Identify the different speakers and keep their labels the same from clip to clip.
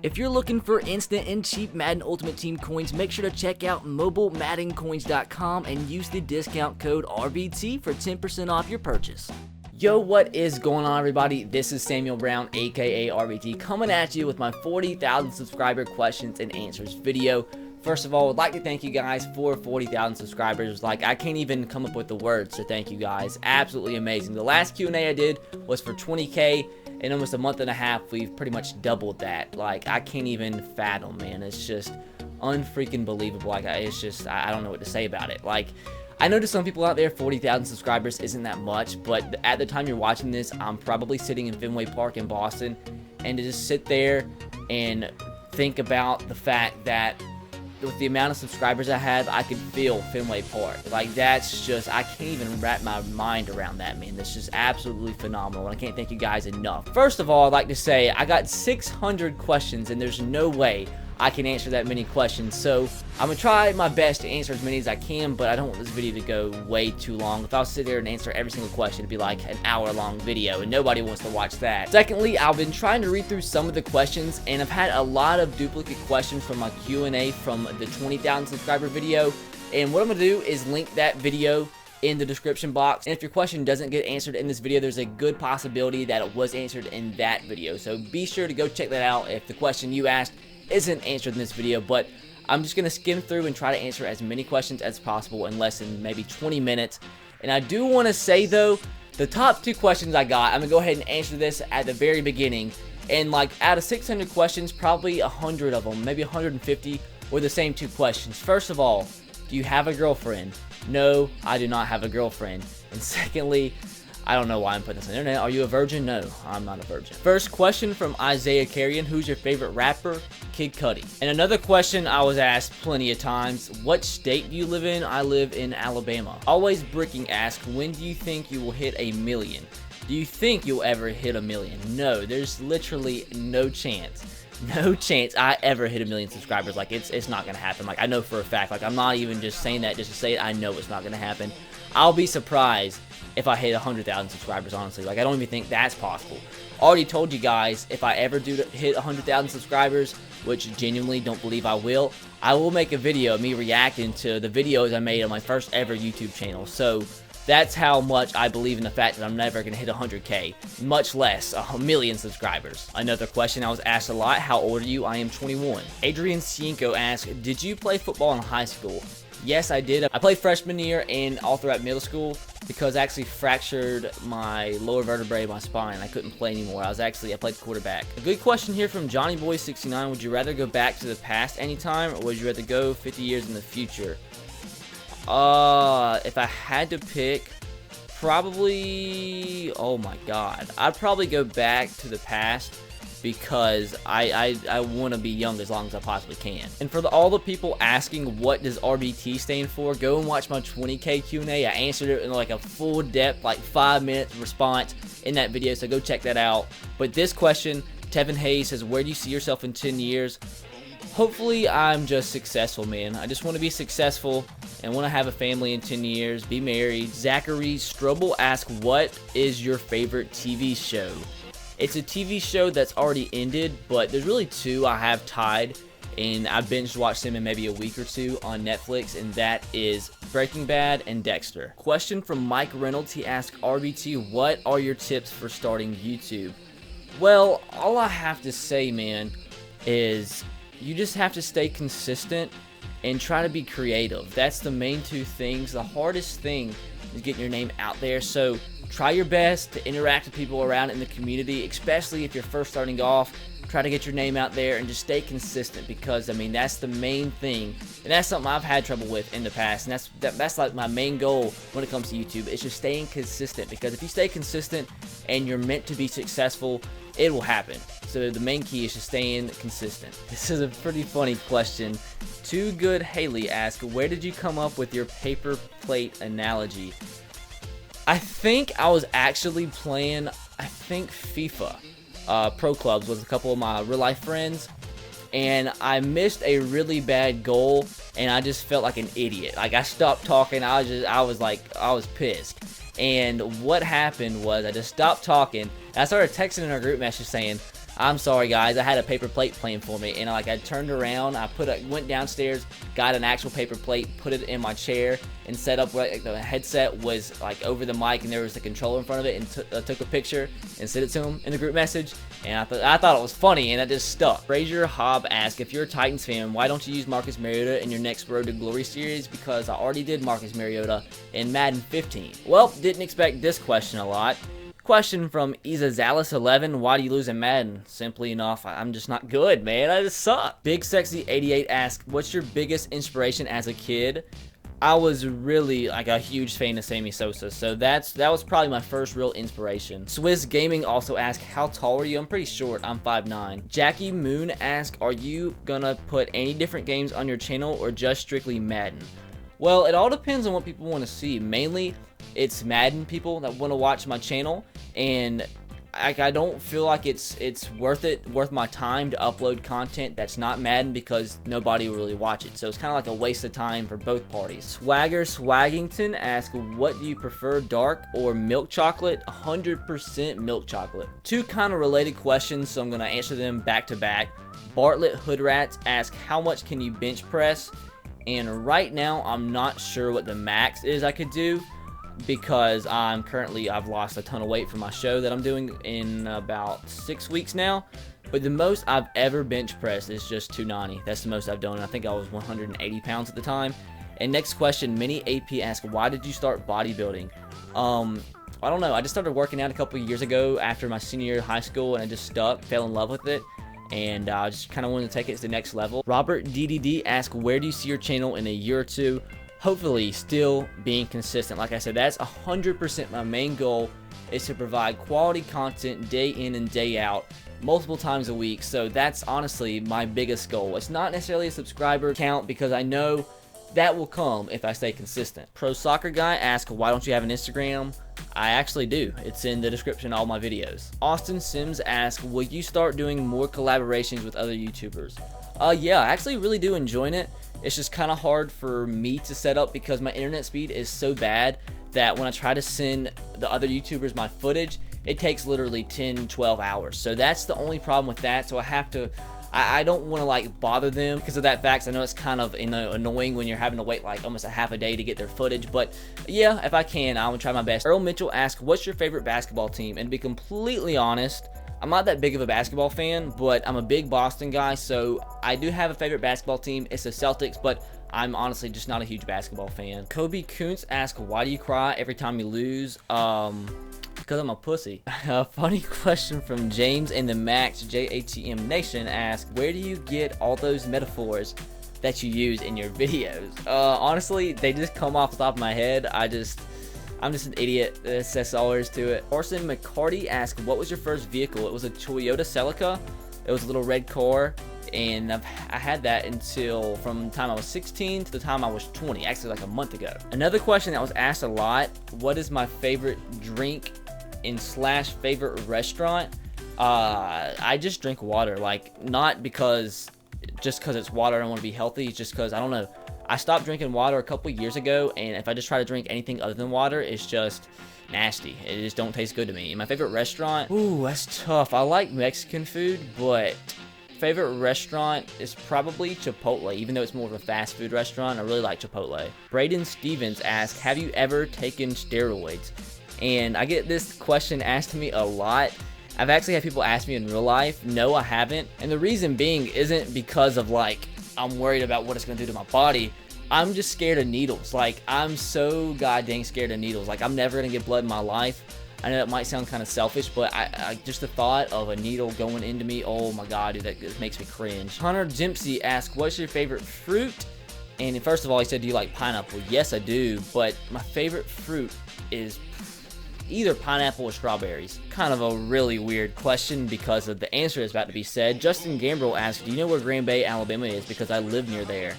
Speaker 1: If you're looking for instant and cheap Madden Ultimate Team coins, make sure to check out mobilemaddencoins.com and use the discount code RBT for 10% off your purchase. Yo, what is going on, everybody? This is Samuel Brown, aka RBT, coming at you with my 40,000 subscriber questions and answers video. First of all, I'd like to thank you guys for 40,000 subscribers. Like, I can't even come up with the words to thank you guys. Absolutely amazing. The last Q&A I did was for 20K. In almost a month and a half, we've pretty much doubled that. Like, I can't even fathom, man. It's just unfreaking believable. Like, it's just, I don't know what to say about it. Like, I know to some people out there, 40,000 subscribers isn't that much, but at the time you're watching this, I'm probably sitting in Fenway Park in Boston, and to just sit there and think about the fact that with the amount of subscribers I have, I could feel Fenway Park. Like, that's just, I can't even wrap my mind around that, man. That's just absolutely phenomenal, and I can't thank you guys enough. First of all, I'd like to say I got 600 questions, and there's no way I can answer that many questions, so I'm gonna try my best to answer as many as I can, but I don't want this video to go way too long. If I was to sit there and answer every single question, it'd be like an hour-long video, and nobody wants to watch that. Secondly, I've been trying to read through some of the questions, and I've had a lot of duplicate questions from my Q&A from the 20,000 subscriber video, and what I'm gonna do is link that video in the description box, and if your question doesn't get answered in this video, there's a good possibility that it was answered in that video, so be sure to go check that out if the question you asked isn't answered in this video. But I'm just gonna skim through and try to answer as many questions as possible in less than maybe 20 minutes. And I do want to say though, the top 2 questions I got, I'm gonna go ahead and answer this at the very beginning, and like out of 600 questions, probably 100 of them, maybe 150, were the same 2 questions. First of all, do you have a girlfriend? No, I do not have a girlfriend. And secondly, I don't know why I'm putting this on the internet. Are you a virgin? No, I'm not a virgin. First question from Isaiah Carrion. Who's your favorite rapper? Kid Cudi. And another question I was asked plenty of times. What state do you live in? I live in Alabama. Always Bricking asks, when do you think you will hit a million? Do you think you'll ever hit a million? No, there's literally no chance. No chance I ever hit a million subscribers. Like, it's not gonna happen. Like, I know for a fact. Like, I'm not even just saying that just to say it. I know it's not gonna happen. I'll be surprised if I hit 100,000 subscribers, honestly. Like, I don't even think that's possible. Already told you guys, if I ever do hit 100,000 subscribers, which genuinely don't believe I will make a video of me reacting to the videos I made on my first ever YouTube channel. So that's how much I believe in the fact that I'm never going to hit 100K, much less a million subscribers. Another question I was asked a lot, how old are you? I am 21. Adrian Cienko asked, did you play football in high school? Yes, I did. I played freshman year and all throughout middle school because I actually fractured my lower vertebrae of my spine. I couldn't play anymore. I played quarterback. A good question here from Johnny Boy 69. Would you rather go back to the past anytime, or would you rather go 50 years in the future? If I had to pick, probably, oh my god, I'd probably go back to the past, because I want to be young as long as I possibly can. And for all the people asking what does RBT stand for, go and watch my 20K Q&A. I answered it in like a full depth, like 5-minute response in that video, so go check that out. But this question, Tevin Hayes says, where do you see yourself in 10 years? Hopefully I'm just successful, man. I just want to be successful and want to have a family in 10 years, be married. Zachary Strobel asks, what is your favorite TV show? It's a TV show that's already ended, but there's really 2 I have tied, and I binge watched them in maybe a week or 2 on Netflix, and that is Breaking Bad and Dexter. Question from Mike Reynolds. He asked, RBT, what are your tips for starting YouTube? Well, all I have to say, man, is you just have to stay consistent and try to be creative. That's the main 2 things. The hardest thing is getting your name out there, so try your best to interact with people around in the community, especially if you're first starting off. Try to get your name out there and just stay consistent, because I mean, that's the main thing, and that's something I've had trouble with in the past, and that's like my main goal when it comes to YouTube. It's just staying consistent, because if you stay consistent and you're meant to be successful, it will happen. So the main key is just staying consistent. This is a pretty funny question. Too Good Haley asked, where did you come up with your paper plate analogy? I think I was actually playing, FIFA Pro Clubs with a couple of my real life friends, and I missed a really bad goal, and I just felt like an idiot. Like, I stopped talking. I was pissed. And what happened was I just stopped talking, and I started texting in our group message saying, I'm sorry guys, I had a paper plate playing for me, and I turned around, went downstairs, got an actual paper plate, put it in my chair, and set up where the headset was like over the mic, and there was a controller in front of it, and took a picture and sent it to him in the group message. And I thought it was funny, and that just stuck. Frazier Hobb asked, if you're a Titans fan, why don't you use Marcus Mariota in your next Road to Glory series? Because I already did Marcus Mariota in Madden 15. Well, didn't expect this question a lot. Question from Izazales11, why do you lose in Madden? Simply enough, I'm just not good, man. I just suck. Big Sexy 88 asked, what's your biggest inspiration as a kid? I was really like a huge fan of Sammy Sosa, so that was probably my first real inspiration. Swiss Gaming also asked, how tall are you? I'm pretty short, I'm 5'9". Jackie Moon asked, are you gonna put any different games on your channel or just strictly Madden? Well, it all depends on what people want to see. Mainly, it's Madden people that want to watch my channel, and I don't feel like it's worth my time to upload content that's not Madden because nobody will really watch it. So it's kind of like a waste of time for both parties. Swagger Swaggington asked, what do you prefer, dark or milk chocolate? 100% milk chocolate. Two kind of related questions, so I'm going to answer them back to back. Bartlett Hoodrats asked, how much can you bench press? And right now, I'm not sure what the max is I could do, because I've lost a ton of weight from my show that I'm doing in about 6 weeks now. But the most I've ever bench pressed is just 290. That's the most I've done. I think I was 180 pounds at the time. And next question, Mini AP asked, why did you start bodybuilding? I don't know. I just started working out a couple of years ago after my senior year of high school, and I just fell in love with it. And I just kind of wanted to take it to the next level. Robert DDD asked, where do you see your channel in a year or two? Hopefully still being consistent. Like I said, that's 100% my main goal, is to provide quality content day in and day out, multiple times a week. So that's honestly my biggest goal. It's not necessarily a subscriber count, because I know that will come if I stay consistent. Pro Soccer Guy asked, why don't you have an Instagram? I actually do. It's in the description of all my videos. Austin Sims asked, will you start doing more collaborations with other YouTubers? Yeah, I actually really do enjoy it. It's just kind of hard for me to set up because my internet speed is so bad that when I try to send the other YouTubers my footage, it takes literally 10-12 hours. So that's the only problem with that. So I don't want to like bother them because of that fact. I know it's kind of annoying when you're having to wait like almost a half a day to get their footage, but yeah, if I can, I will try my best. Earl Mitchell asked, what's your favorite basketball team? And to be completely honest, I'm not that big of a basketball fan, but I'm a big Boston guy, so I do have a favorite basketball team. It's the Celtics, but I'm honestly just not a huge basketball fan. Kobe Kuntz asked, why do you cry every time you lose? Because I'm a pussy. A funny question from James and the Max JATM Nation asked, where do you get all those metaphors that you use in your videos? Honestly, they just come off the top of my head. I'm just an idiot. That's all there is to it. Orson McCarty asked, what was your first vehicle? It was a Toyota Celica. It was a little red car, and I had that until from the time I was 16 to the time I was 20, actually like a month ago. Another question that was asked a lot, what is my favorite drink / favorite restaurant? I just drink water, like not because it's water and I want to be healthy. It's just because I don't know. I stopped drinking water a couple years ago, and if I just try to drink anything other than water, it's just nasty. It just don't taste good to me. My favorite restaurant, ooh, that's tough. I like Mexican food, but favorite restaurant is probably Chipotle, even though it's more of a fast food restaurant. I really like Chipotle. Braden Stevens asked, have you ever taken steroids? And I get this question asked to me a lot. I've actually had people ask me in real life. No, I haven't. And the reason being isn't because of like, I'm worried about what it's going to do to my body. I'm just scared of needles. Like, I'm so goddamn scared of needles. Like, I'm never going to get blood in my life. I know that might sound kind of selfish, but I just the thought of a needle going into me, oh my god, dude, that makes me cringe. Hunter Dempsey asked, what's your favorite fruit? And first of all, he said, do you like pineapple? Yes, I do, but my favorite fruit is either pineapple or strawberries. Kind of a really weird question because of the answer is about to be said. Justin Gambrill asked, do you know where Green Bay, Alabama is? Because I live near there.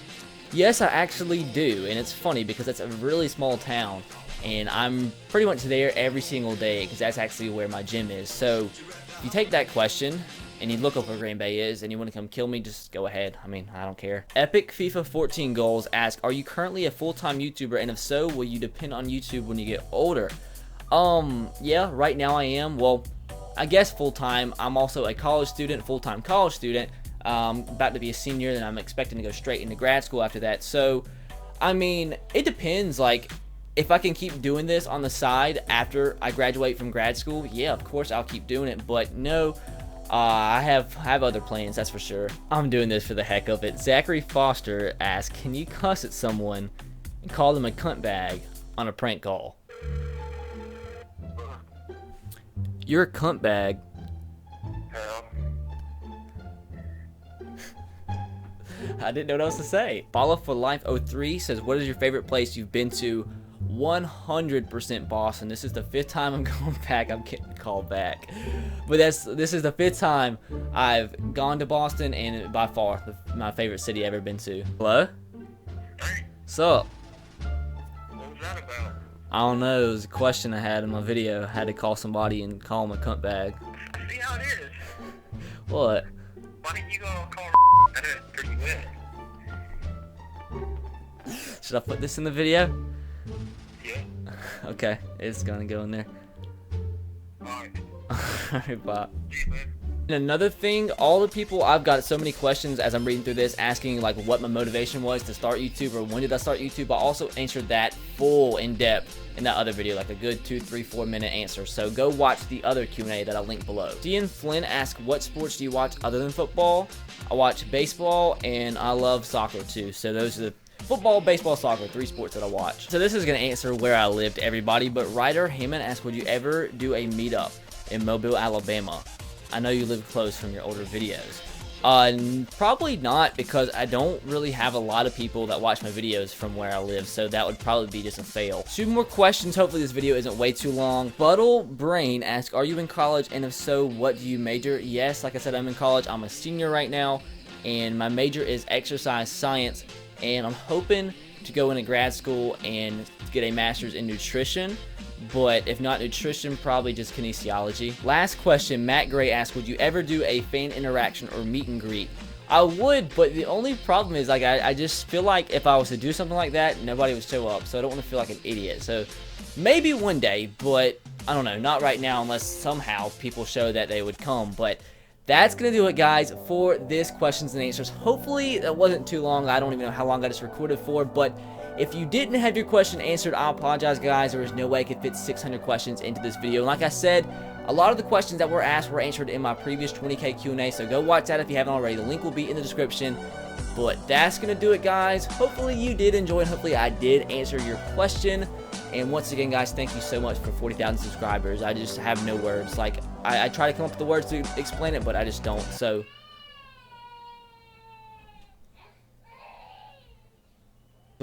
Speaker 1: Yes, I actually do, and it's funny because it's a really small town, and I'm pretty much there every single day because that's actually where my gym is. So if you take that question and you look up where Green Bay is and you want to come kill me, just go ahead. I mean, I don't care. Epic FIFA 14 Goals asked, are you currently a full-time YouTuber, and if so, will you depend on YouTube when you get older? Yeah, right now I am. Well, I guess full-time. I'm also a college student, full-time college student. About to be a senior, then I'm expecting to go straight into grad school after that. So, I mean, it depends. Like, if I can keep doing this on the side after I graduate from grad school, yeah, of course I'll keep doing it. But no, I have other plans, that's for sure. I'm doing this for the heck of it. Zachary Foster asks, can you cuss at someone and call them a cunt bag on a prank call? You're a cunt bag. I didn't know what else to say. Follow for Life 03 says, what is your favorite place you've been to? 100% Boston. This is the 5th time I'm going back. I'm getting called back. But this is the 5th time I've gone to Boston, and by far my favorite city I've ever been to. Hello?
Speaker 2: Hey,
Speaker 1: What's up?
Speaker 2: what was that about?
Speaker 1: I don't know. It was a question I had in my video. I had to call somebody and call them a cunt bag.
Speaker 2: See how it is.
Speaker 1: What?
Speaker 2: Why didn't you go call that is pretty good.
Speaker 1: Should I put this in the video?
Speaker 2: Yeah.
Speaker 1: Okay, it's gonna go in there.
Speaker 2: Alright.
Speaker 1: Alright, bye.
Speaker 2: See you, man.
Speaker 1: And another thing, all the people, I've got so many questions as I'm reading through this, asking like what my motivation was to start YouTube or when did I start YouTube. I also answered that full in depth in that other video, like a good 2, 3, 4 minute answer. So go watch the other Q&A that I'll link below. Dean Flynn asks, what sports do you watch other than football? I watch baseball and I love soccer too. So those are the football, baseball, soccer, 3 sports that I watch. So this is gonna answer where I lived, everybody, but Ryder Hammond asks, would you ever do a meetup in Mobile, Alabama? I know you live close from your older videos. Probably not, because I don't really have a lot of people that watch my videos from where I live, so that would probably be just a fail. 2 more questions. Hopefully this video isn't way too long. Buttle Brain asks, are you in college, and if so, what do you major? Yes, like I said, I'm in college. I'm a senior right now, and my major is exercise science, and I'm hoping to go into grad school and get a master's in nutrition. But if not nutrition, probably just kinesiology. Last question, Matt Gray asks, would you ever do a fan interaction or meet and greet? I would, but the only problem is, like, I just feel like if I was to do something like that, nobody would show up, so I don't want to feel like an idiot. So maybe one day, but I don't know, not right now, unless somehow people show that they would come. But that's gonna do it, guys, for this questions and answers. Hopefully that wasn't too long. I don't even know how long I just recorded for, but if you didn't have your question answered, I apologize, guys. There was no way I could fit 600 questions into this video. And like I said, a lot of the questions that were asked were answered in my previous 20K Q&A, so go watch that if you haven't already. The link will be in the description. But that's going to do it, guys. Hopefully you did enjoy, and hopefully I did answer your question. And once again, guys, thank you so much for 40,000 subscribers. I just have no words. Like, I try to come up with the words to explain it, but I just don't. So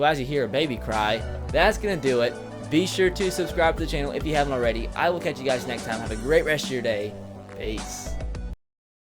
Speaker 1: as you hear a baby cry, that's gonna do it. Be sure to subscribe to the channel if you haven't already. I will catch you guys next time. Have a great rest of your day. Peace.